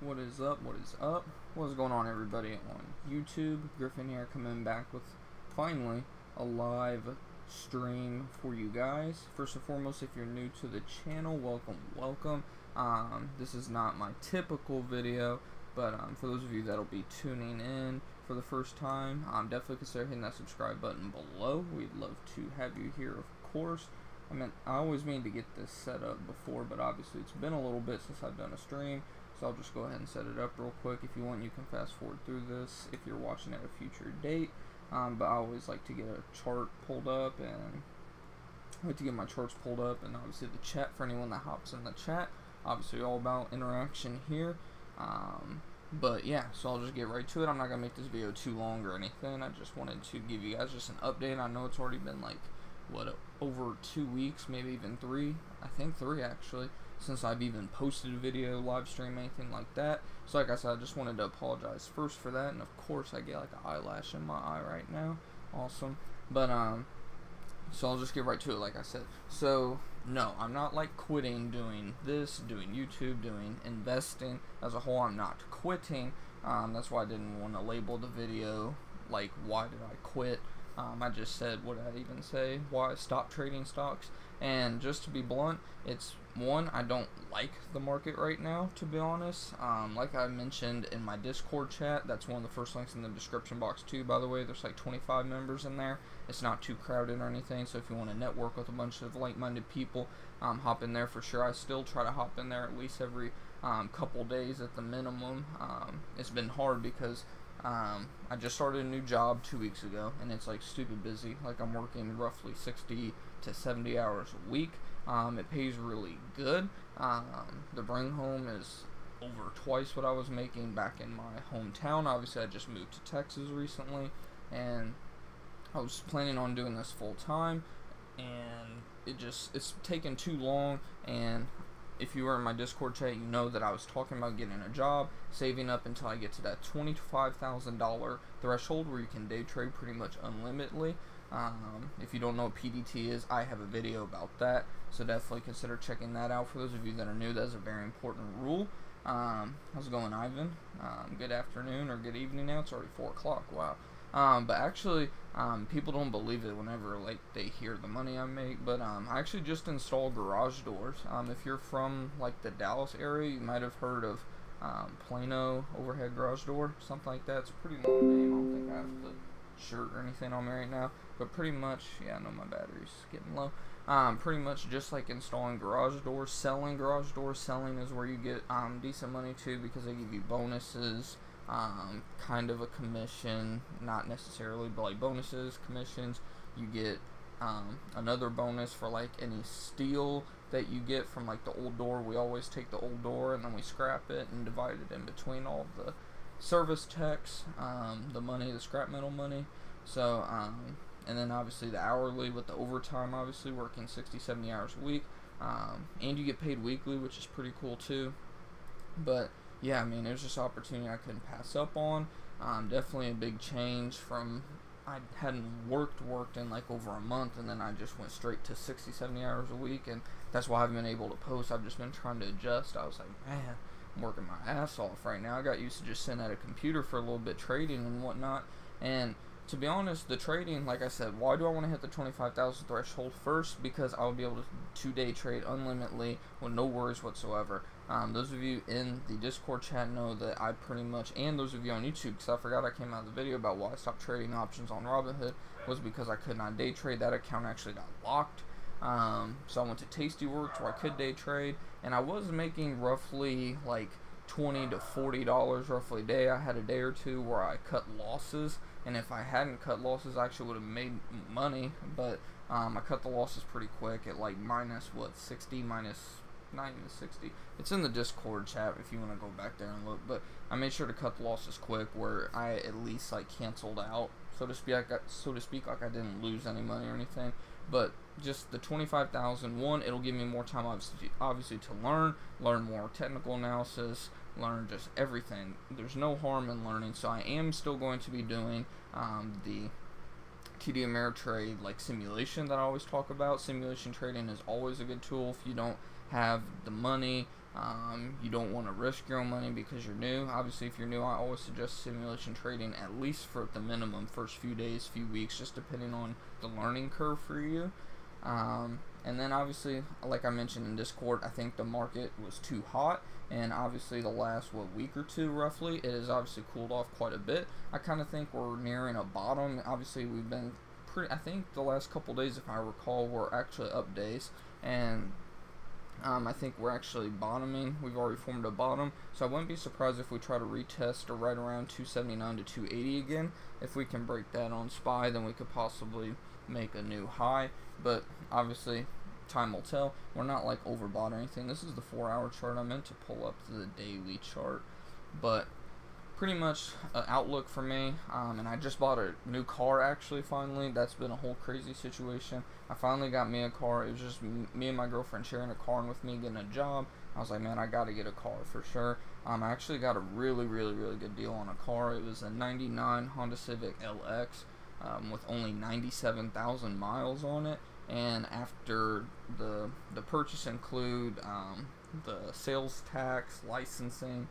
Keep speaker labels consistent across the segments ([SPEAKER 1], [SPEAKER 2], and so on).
[SPEAKER 1] What is up? What is up? What is going on, everybody on YouTube? Griffin here, coming back with finally a live stream for you guys. First and foremost, if you're new to the channel, welcome. This is not my typical video, but for those of you that'll be tuning in for the first time, definitely consider hitting that subscribe button below. We'd love to have you here, of course. I always mean to get this set up before, but obviously it's been a little bit since I've done a stream, so I'll just go ahead and set it up real quick. If you want, you can fast forward through this if you're watching at a future date, but I always like to get a chart pulled up, and I like to get my charts pulled up, and obviously the chat for anyone that hops in the chat. Obviously all about interaction here, but yeah, so I'll just get right to it. I'm not going to make this video too long or anything. I just wanted to give you guys just an update. I know it's already been like, what, over 2 weeks, maybe even 3, I think 3 actually, since I've even posted a video, live stream, anything like that. So like I said, I just wanted to apologize first for that, and of course I get like an eyelash in my eye right now, awesome. But so I'll just get right to it, like I said. So no, I'm not like quitting doing this, doing YouTube, doing investing as a whole. I'm not quitting. That's why I didn't want to label the video like, why did I quit? I just said, what did I even say? Why I stopped trading stocks. And just to be blunt, it's one, I don't like the market right now, to be honest. Like I mentioned in my Discord chat, that's one of the first links in the description box too, by the way. There's like 25 members in there. It's not too crowded or anything, so if you want to network with a bunch of like-minded people, hop in there for sure. I still try to hop in there at least every couple days at the minimum. It's been hard because I just started a new job 2 weeks ago, and it's like stupid busy. Like I'm working roughly 60 to 70 hours a week. It pays really good. The bring home is over twice what I was making back in my hometown. Obviously I just moved to Texas recently, and I was planning on doing this full time, and it's taken too long. And if you were in my Discord chat, you know that I was talking about getting a job, saving up until I get to that $25,000 threshold where you can day trade pretty much unlimitedly. If you don't know what PDT is, I have a video about that, so definitely consider checking that out. For those of you that are new, that's a very important rule. How's it going, Ivan? Good afternoon or good evening now. It's already 4 o'clock. Wow. But actually, people don't believe it whenever like they hear the money I make, but I actually just installed garage doors. If you're from like the Dallas area, you might have heard of Plano overhead garage door, something like that. It's a pretty long name. I don't think I have the shirt or anything on me right now, but pretty much, yeah, I know my battery's getting low. Pretty much just like installing garage doors, selling garage doors. Selling is where you get decent money too, because they give you bonuses, kind of a commission, not necessarily, but like bonuses, commissions. You get another bonus for like any steel that you get from like the old door. We always take the old door and then we scrap it and divide it in between all the service techs, the money, the scrap metal money. So and then obviously the hourly with the overtime, obviously working 60-70 hours a week, and you get paid weekly, which is pretty cool too. But yeah, I mean, it was just an opportunity I couldn't pass up on. Definitely a big change from, I hadn't worked in like over a month, and then I just went straight to 60-70 hours a week, and that's why I haven't been able to post. I've just been trying to adjust. I was like, man, I'm working my ass off right now. I got used to just sitting at a computer for a little bit trading and whatnot, and to be honest, the trading, like I said, why do I want to hit the 25,000 threshold first? Because I will be able to day trade unlimitedly with no worries whatsoever. Those of you in the Discord chat know that I pretty much, and those of you on YouTube, because I forgot I came out of the video about why I stopped trading options on Robinhood, was because I could not day trade. That account actually got locked. So I went to Tastyworks where I could day trade, and I was making roughly like $20 to $40 roughly a day. I had a day or two where I cut losses, and if I hadn't cut losses, I actually would have made money, but I cut the losses pretty quick at like minus what, 60, minus, not even 60. It's in the Discord chat if you want to go back there and look, but I made sure to cut the losses quick where I at least like canceled out, so to speak, like I didn't lose any money or anything. But just the 25,000, one, it'll give me more time obviously to learn more technical analysis, learn just everything. There's no harm in learning, so I am still going to be doing the TD Ameritrade like simulation that I always talk about. Simulation trading is always a good tool if you don't have the money You don't want to risk your own money because you're new. Obviously, if you're new, I always suggest simulation trading at least for the minimum first few days, few weeks, just depending on the learning curve for you. And then obviously, like I mentioned in Discord, I think the market was too hot, and obviously the last week or two roughly, it has obviously cooled off quite a bit. I kind of think we're nearing a bottom. Obviously, we've been I think the last couple days, if I recall, were actually up days, and I think we're actually bottoming. We've already formed a bottom, so I wouldn't be surprised if we try to retest or right around 279 to 280 again. If we can break that on SPY, then we could possibly make a new high, but obviously time will tell. We're not like overbought or anything. This is the 4-hour chart. I meant to pull up the daily chart, but pretty much outlook for me, and I just bought a new car actually finally. That's been a whole crazy situation. I finally got me a car. It was just me and my girlfriend sharing a car, and with me getting a job, I was like, man, I gotta get a car for sure. I actually got a really good deal on a car. It was a 99 Honda Civic LX with only 97,000 miles on it, and after the purchase include the sales tax, licensing,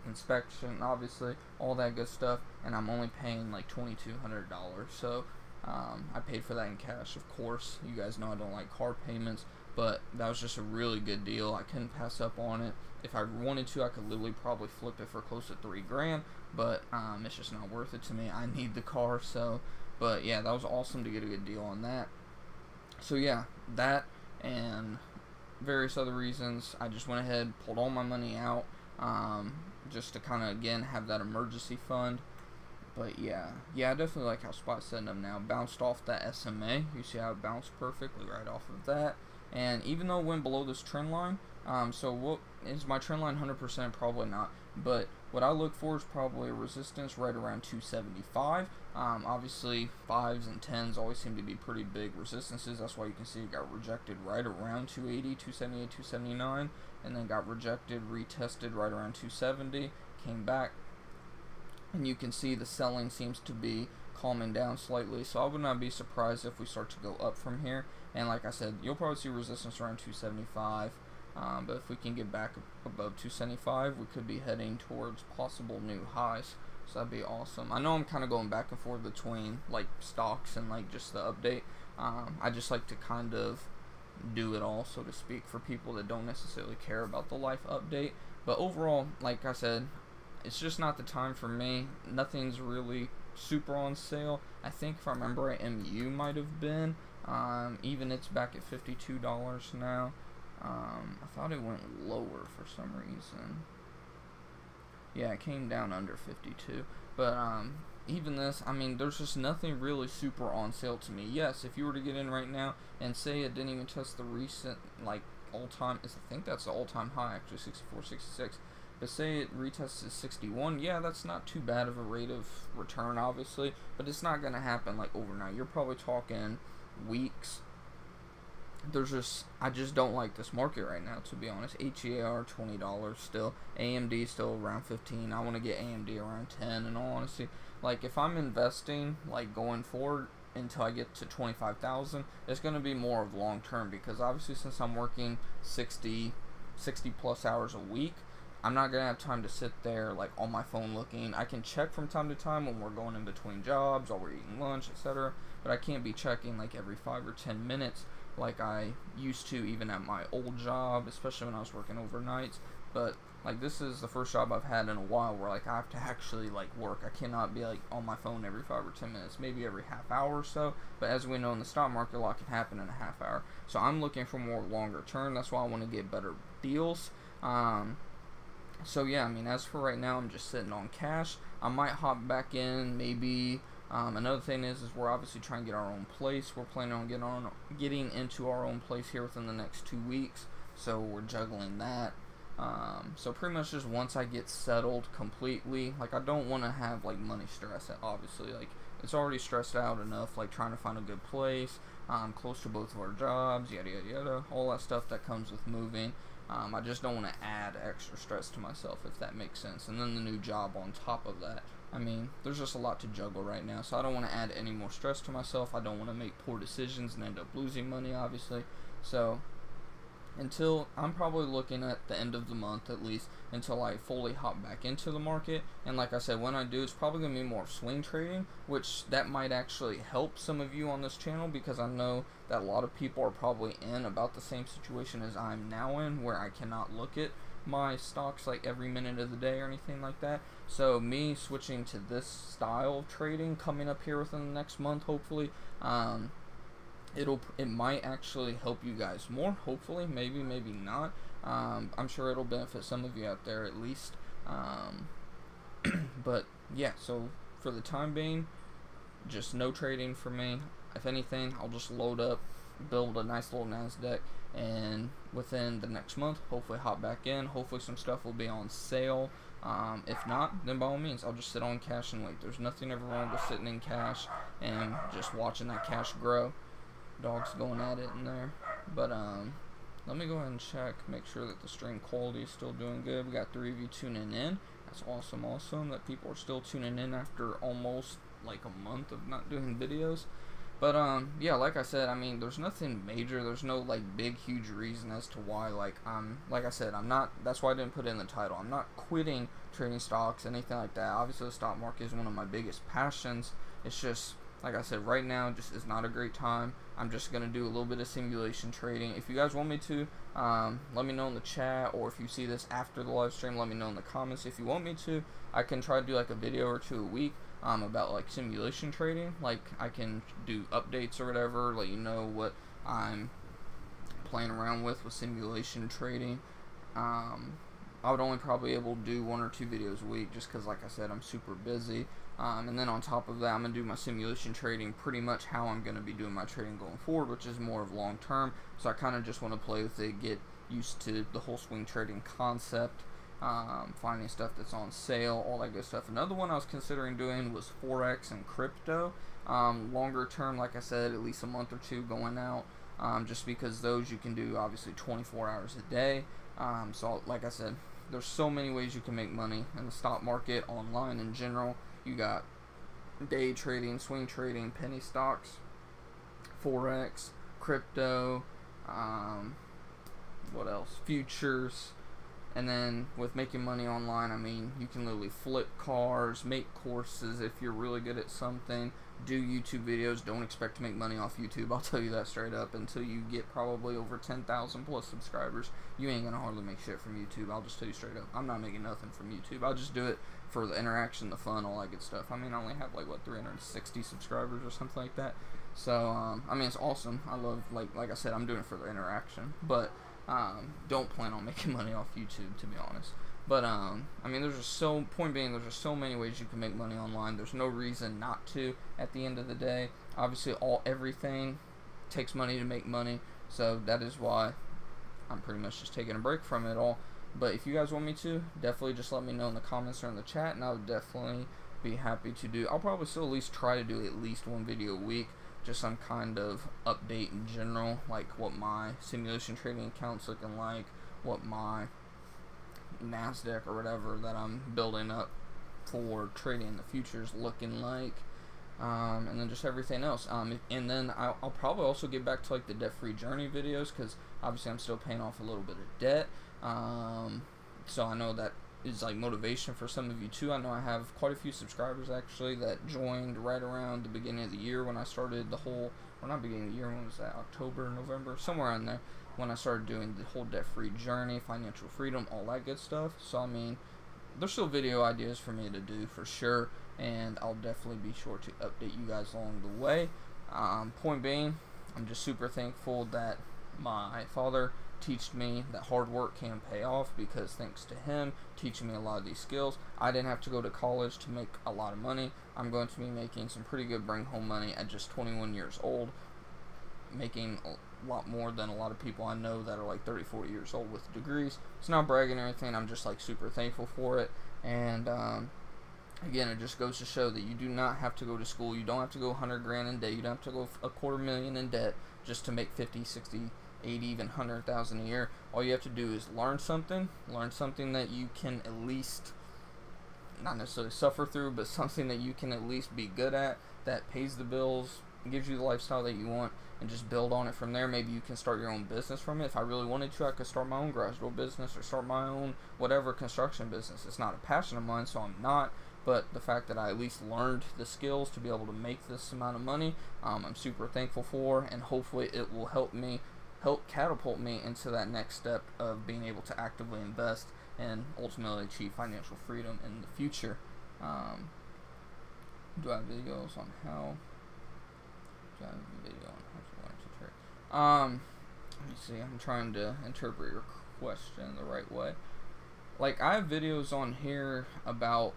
[SPEAKER 1] inspection, obviously all that good stuff, and I'm only paying like $2,200. So I paid for that in cash, of course. You guys know I don't like car payments, but that was just a really good deal. I couldn't pass up on it. If I wanted to, I could literally probably flip it for close to $3,000, but it's just not worth it to me. I need the car. So but yeah, that was awesome to get a good deal on that. So yeah, that and various other reasons, I just went ahead, pulled all my money out, just to kind of, again, have that emergency fund. But yeah, I definitely like how SPY's setting up now. Bounced off that SMA. You see how it bounced perfectly right off of that. And even though it went below this trend line, so what is my trend line? 100%? Probably not. But what I look for is probably a resistance right around 275. Obviously, 5s and 10s always seem to be pretty big resistances. That's why you can see it got rejected right around 280, 278, 279, and then got rejected, retested right around 270, came back, and you can see the selling seems to be calming down slightly. So I would not be surprised if we start to go up from here. And like I said, you'll probably see resistance around 275. But if we can get back above 275, we could be heading towards possible new highs. So that'd be awesome. I know I'm kind of going back and forth between like stocks and like just the update. I just like to kind of do it all, so to speak, for people that don't necessarily care about the life update. But overall, like I said, it's just not the time for me. Nothing's really super on sale. I think if I remember right, MU might have been. Even it's back at $52 now. I thought it went lower for some reason. Yeah, it came down under 52. But even this, I mean, there's just nothing really super on sale to me. Yes, if you were to get in right now and say it didn't even test the recent, like, all-time, I think that's the all-time high, actually, 64, 66. But say it retests at 61, yeah, that's not too bad of a rate of return, obviously. But it's not going to happen, like, overnight. You're probably talking weeks. I just don't like this market right now, to be honest. HEAR $20 still, AMD still around 15. I want to get AMD around 10. In all honesty, like if I'm investing like going forward until I get to 25,000, it's going to be more of long term, because obviously since I'm working 60 plus hours a week, I'm not going to have time to sit there like on my phone looking. I can check from time to time when we're going in between jobs or we're eating lunch, etc. But I can't be checking like every 5 or 10 minutes like I used to, even at my old job, especially when I was working overnights. But like this is the first job I've had in a while where like I have to actually like work. I cannot be like on my phone every 5 or 10 minutes, maybe every half hour or so. But as we know in the stock market, a lot can happen in a half hour. So I'm looking for more longer term. That's why I want to get better deals. So yeah, I mean, as for right now, I'm just sitting on cash. I might hop back in, maybe. Another thing is we're obviously trying to get our own place. We're planning on getting into our own place here within the next 2 weeks. So we're juggling that. So pretty much just once I get settled completely, like I don't want to have like money stress. Obviously, like it's already stressed out enough, like trying to find a good place, close to both of our jobs, yada yada yada, all that stuff that comes with moving. I just don't want to add extra stress to myself, if that makes sense. And then the new job on top of that. I mean, there's just a lot to juggle right now, so I don't want to add any more stress to myself. I don't want to make poor decisions and end up losing money, obviously. So until I'm probably looking at the end of the month at least until I fully hop back into the market. And like I said, when I do, it's probably going to be more swing trading, which that might actually help some of you on this channel, because I know that a lot of people are probably in about the same situation as I'm now in, where I cannot look at my stocks like every minute of the day or anything like that. So me switching to this style of trading coming up here within the next month, hopefully, it might actually help you guys more. Hopefully, maybe not. I'm sure it'll benefit some of you out there at least. But yeah, so for the time being, just no trading for me. If anything, I'll just load up, build a nice little NASDAQ, and within the next month, hopefully hop back in. Hopefully some stuff will be on sale. If not, then by all means, I'll just sit on cash and wait. There's nothing ever wrong with sitting in cash and just watching that cash grow. Dog's going at it in there. But let me go ahead and check, make sure that the stream quality is still doing good. We got 3 of you tuning in. That's awesome that people are still tuning in after almost like a month of not doing videos. But yeah, like I said, I mean, there's nothing major. There's no like big huge reason as to why, like I said, I'm not, that's why I didn't put it in the title. I'm not quitting trading stocks, anything like that. Obviously the stock market is one of my biggest passions. It's just, like I said, right now just is not a great time. I'm just going to do a little bit of simulation trading. If you guys want me to, let me know in the chat, or if you see this after the live stream, let me know in the comments. If you want me to, I can try to do like a video or two a week about like simulation trading. Like I can do updates or whatever, let you know what I'm playing around with simulation trading. I would only probably able to do 1 or 2 videos a week just because, like I said, I'm super busy. And then on top of that, I'm going to do my simulation trading pretty much how I'm going to be doing my trading going forward, which is more of long term. So I kind of just want to play with it, get used to the whole swing trading concept, finding stuff that's on sale, all that good stuff. Another one I was considering doing was Forex and crypto. Longer term, like I said, at least a month or 2 going out, just because those you can do obviously 24 hours a day. So like I said, there's so many ways you can make money in the stock market, online in general. You got day trading, swing trading, penny stocks, Forex, crypto, what else? Futures. And then with making money online, I mean, you can literally flip cars, make courses if you're really good at something, do YouTube videos. Don't expect to make money off YouTube. I'll tell you that straight up. Until you get probably over 10,000 plus subscribers, you ain't gonna hardly make shit from YouTube. I'll just tell you straight up. I'm not making nothing from YouTube. I'll just do it for the interaction, the fun, all that good stuff. I mean, I only have like what, 360 subscribers or something like that. So I mean, it's awesome. I love, like I said, I'm doing it for the interaction, but don't plan on making money off YouTube, to be honest. But I mean, there's just point being, there's just so many ways you can make money online. There's no reason not to at the end of the day. Obviously everything takes money to make money, so that is why I'm pretty much just taking a break from it all. But if you guys want me to, definitely just let me know in the comments or in the chat, and I would definitely be happy to do. I'll probably still at least try to do at least 1 video a week, just some kind of update in general, like what my simulation trading account's looking like, what my NASDAQ or whatever that I'm building up for trading the futures looking like, and then just everything else. And then I'll probably also get back to like the debt-free journey videos, because obviously I'm still paying off a little bit of debt. So I know that is like motivation for some of you too. I know I have quite a few subscribers actually that joined right around the beginning of the year when I started the whole, or not beginning of the year, when was that, October, November, somewhere in there, when I started doing the whole debt-free journey, financial freedom, all that good stuff. So I mean, there's still video ideas for me to do for sure, and I'll definitely be sure to update you guys along the way. Point being, I'm just super thankful that my father taught me that hard work can pay off, because thanks to him teaching me a lot of these skills, I didn't have to go to college to make a lot of money. I'm going to be making some pretty good bring home money at just 21 years old, making a lot more than a lot of people I know that are like 30, 40 years old with degrees. It's not bragging or anything, I'm just like super thankful for it. And again, it just goes to show that you do not have to go to school. You don't have to go 100 grand in debt. You don't have to go $250,000 in debt just to make 50, 60, 80, even 100,000 a year. All you have to do is learn something that you can at least not necessarily suffer through, but something that you can at least be good at, that pays the bills, gives you the lifestyle that you want, and just build on it from there. Maybe you can start your own business from it. If I really wanted to, I could start my own garage door business or start my own whatever construction business. It's not a passion of mine, so I'm not. But the fact that I at least learned the skills to be able to make this amount of money, I'm super thankful for, and hopefully it will help catapult me into that next step of being able to actively invest and ultimately achieve financial freedom in the future. Do I have videos on how? Do I have a video on how to learn to trade? Let me see. I'm trying to interpret your question the right way. Like, I have videos on here about,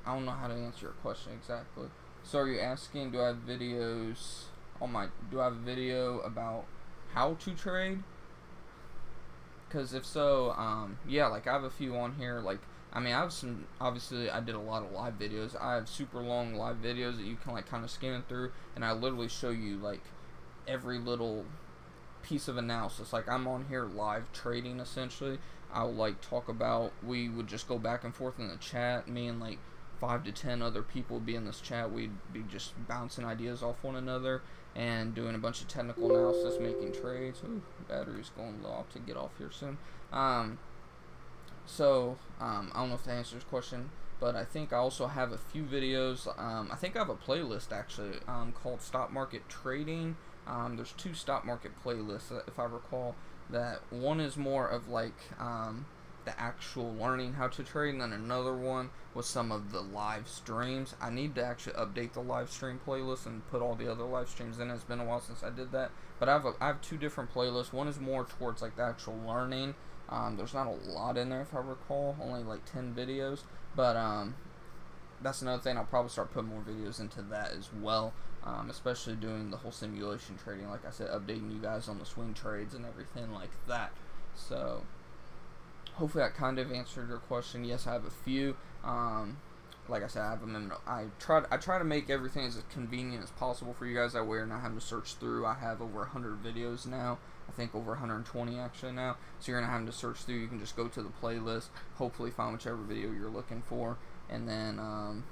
[SPEAKER 1] I don't know how to answer your question exactly. So are you asking, do I have videos on my, do I have a video about how to trade? Because if so, yeah, like I have a few on here. Like, I mean, I have some, obviously I did a lot of live videos. I have super long live videos that you can like kind of scan through, and I literally show you like every little piece of analysis. Like, I'm on here live trading essentially. I'll like talk about, we would just go back and forth in the chat, me and like 5 to 10 other people would be in this chat. We'd be just bouncing ideas off one another and doing a bunch of technical analysis, making trades. Ooh, battery's going low. I'll have to get off here soon. I don't know if that answers the question, but I think I also have a few videos. I think I have a playlist actually called Stock Market Trading. There's 2 stock market playlists, if I recall. That one is more of like the actual learning how to trade, and then another one was some of the live streams. I need to actually update the live stream playlist and put all the other live streams in. It's been a while since I did that, but I have 2 different playlists. One is more towards like the actual learning. There's not a lot in there, if I recall, only like 10 videos, but that's another thing. I'll probably start putting more videos into that as well, especially doing the whole simulation trading, like I said, updating you guys on the swing trades and everything like that. So hopefully that kind of answered your question. Yes, I have a few. Like I said, I have them in, I try to make everything as convenient as possible for you guys. That way you're not having to search through. I have over 100 videos now. I think over 120 actually now. So you're not having to search through. You can just go to the playlist, hopefully find whichever video you're looking for. And then,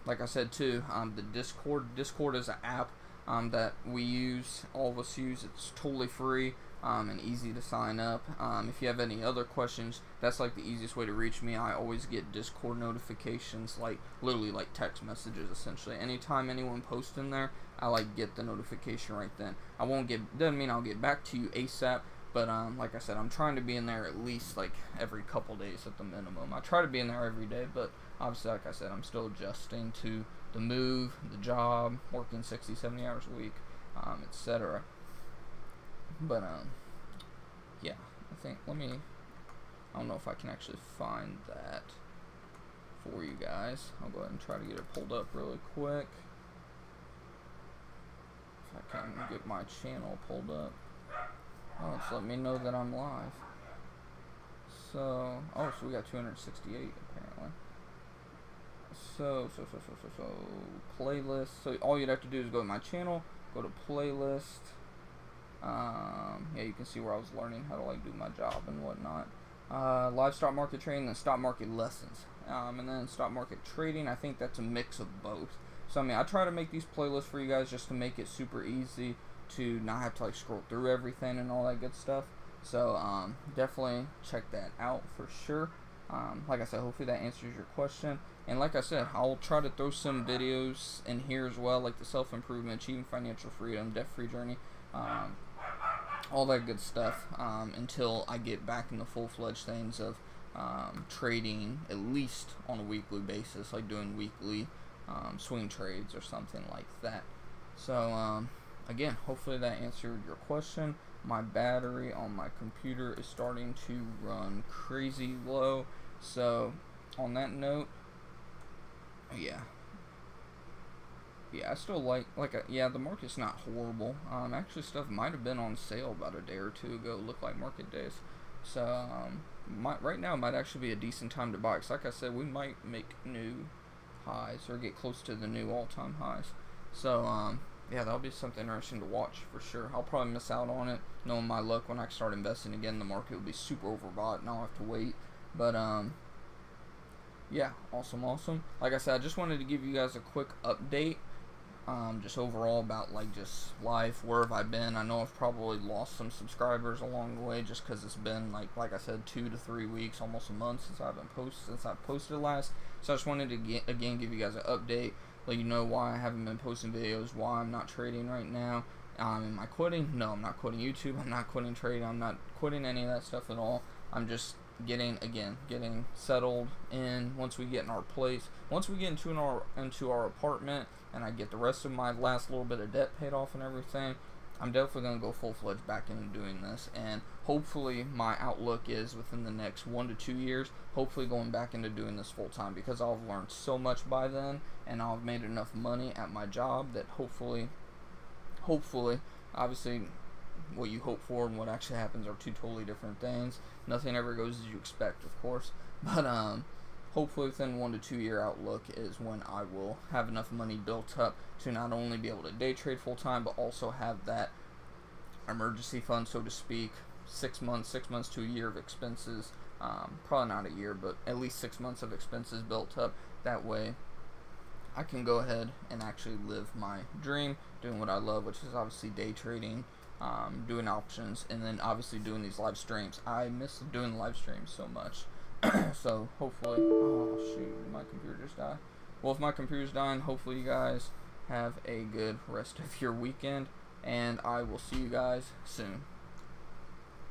[SPEAKER 1] like I said too, the Discord is an app that we use, all of us use. It's totally free and easy to sign up. If you have any other questions, that's like the easiest way to reach me. I always get Discord notifications, like literally like text messages essentially. Anytime anyone posts in there, I like get the notification right then. Doesn't mean I'll get back to you ASAP, but like I said, I'm trying to be in there at least like every couple days at the minimum. I try to be in there every day, but obviously, like I said, I'm still adjusting to the move, the job, working 60, 70 hours a week, etc. But yeah, I think, I don't know if I can actually find that for you guys. I'll go ahead and try to get it pulled up really quick. If I can get my channel pulled up. Oh, it's letting me know that I'm live. So we got 268 apparently. So playlist. So all you'd have to do is go to my channel, go to playlist. Yeah, you can see where I was learning how to like do my job and whatnot. Live stock market trading and stock market lessons. And then stock market trading, I think that's a mix of both. So I mean, I try to make these playlists for you guys just to make it super easy to not have to like scroll through everything and all that good stuff. So definitely check that out for sure. Like I said, hopefully that answers your question. And like I said, I'll try to throw some videos in here as well, like the self-improvement, achieving financial freedom, debt-free journey, all that good stuff, until I get back in the full-fledged things of trading at least on a weekly basis, like doing weekly swing trades or something like that. So again, hopefully that answered your question. My battery on my computer is starting to run crazy low, so on that note, yeah, I still yeah, the market's not horrible. Actually, stuff might have been on sale about a day or two ago. Looked like market days. So right now might actually be a decent time to buy. Cause like I said, we might make new highs or get close to the new all-time highs. So yeah, that'll be something interesting to watch for sure. I'll probably miss out on it. Knowing my luck, when I start investing again, the market will be super overbought and I'll have to wait. But yeah, awesome. Like I said, I just wanted to give you guys a quick update just overall about like just life, where have I been. I know I've probably lost some subscribers along the way just because it's been like I said, 2 to 3 weeks, almost a month since I've posted last. So I just wanted to again give you guys an update, let you know why I haven't been posting videos, why I'm not trading right now. Am I quitting? No, I'm not quitting YouTube. I'm not quitting trading. I'm not quitting any of that stuff at all. I'm just getting settled in. Once we get in our place, once we get into our apartment, and I get the rest of my last little bit of debt paid off and everything, I'm definitely gonna go full-fledged back into doing this. And hopefully my outlook is within the next 1 to 2 years, hopefully going back into doing this full time, because I'll have learned so much by then, and I'll have made enough money at my job that hopefully, obviously, what you hope for and what actually happens are two totally different things. Nothing ever goes as you expect, of course, but hopefully within 1 to 2 year outlook is when I will have enough money built up to not only be able to day trade full time, but also have that emergency fund, so to speak, 6 months to a year of expenses, probably not a year, but at least 6 months of expenses built up. That way I can go ahead and actually live my dream, doing what I love, which is obviously day trading, doing options, and then obviously doing these live streams. I miss doing live streams so much. So hopefully, oh shoot, my computer just died. Well, if my computer's dying, hopefully you guys have a good rest of your weekend, and I will see you guys soon.